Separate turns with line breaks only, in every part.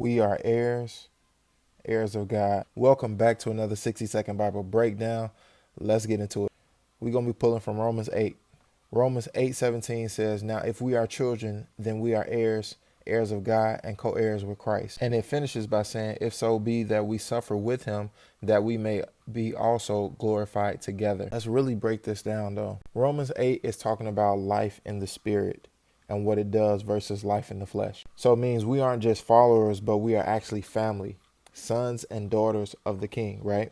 We are heirs, heirs of God. Welcome back to another 60-second Bible breakdown. Let's get into it. We're going to be pulling from Romans 8. Romans 8:17 says, "Now if we are children, then we are heirs, heirs of God, and co-heirs with Christ." And it finishes by saying, "If so be that we suffer with him, that we may be also glorified together." Let's really break this down though. Romans 8 is talking about life in the spirit and what it does versus life in the flesh. So it means we aren't just followers, but we are actually family, sons and daughters of the King, right?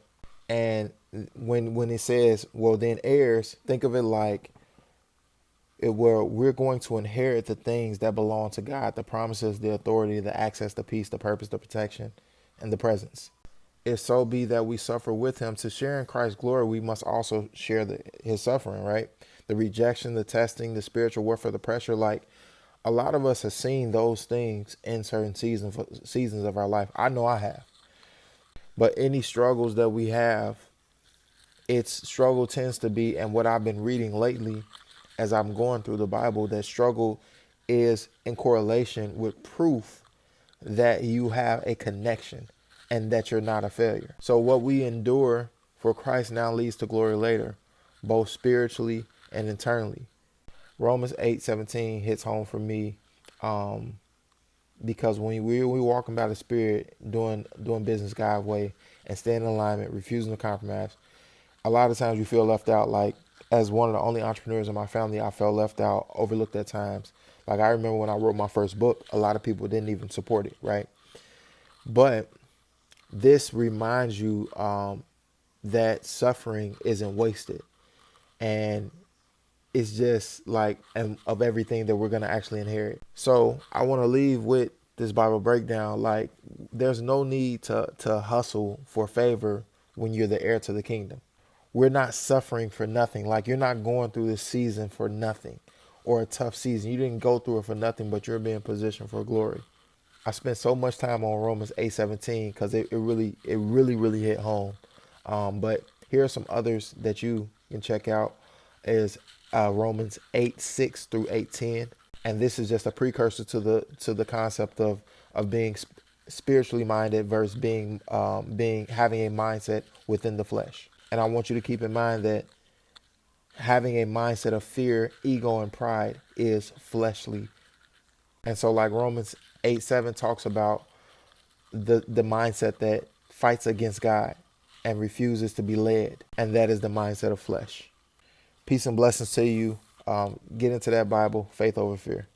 And when it says, well, then heirs, think of it like where we're going to inherit the things that belong to God, the promises, the authority, the access, the peace, the purpose, the protection, and the presence. If so be that we suffer with him to share in Christ's glory, we must also share his suffering, right? The rejection, the testing, the spiritual warfare, the pressure. Like a lot of us have seen those things in certain seasons of our life. I know I have. But any struggles that we have, its struggle tends to be, and what I've been reading lately as I'm going through the Bible, that struggle is in correlation with proof that you have a connection and that you're not a failure. So what we endure for Christ now leads to glory later, both spiritually and internally. Romans 8:17 hits home for me, because when we walking by the Spirit, doing business God's way, and staying in alignment, refusing to compromise, a lot of times you feel left out. Like as one of the only entrepreneurs in my family, I felt left out, overlooked at times. Like I remember when I wrote my first book, a lot of people didn't even support it, right? But this reminds you that suffering isn't wasted, and it's just like of everything that we're gonna actually inherit. So I want to leave with this Bible breakdown. Like there's no need to hustle for favor when you're the heir to the kingdom. We're not suffering for nothing. Like you're not going through this season for nothing, or a tough season. You didn't go through it for nothing, but you're being positioned for glory. I spent so much time on Romans 8:17 because it really hit home. But here are some others that you can check out. Is Romans 8:6 through 8:10, and this is just a precursor to the concept of being spiritually minded versus being having a mindset within the flesh. And I want you to keep in mind that having a mindset of fear, ego, and pride is fleshly. And so like Romans 8:7 talks about the mindset that fights against God and refuses to be led. And that is the mindset of flesh. Peace and blessings to you. Get into that Bible, faith over fear.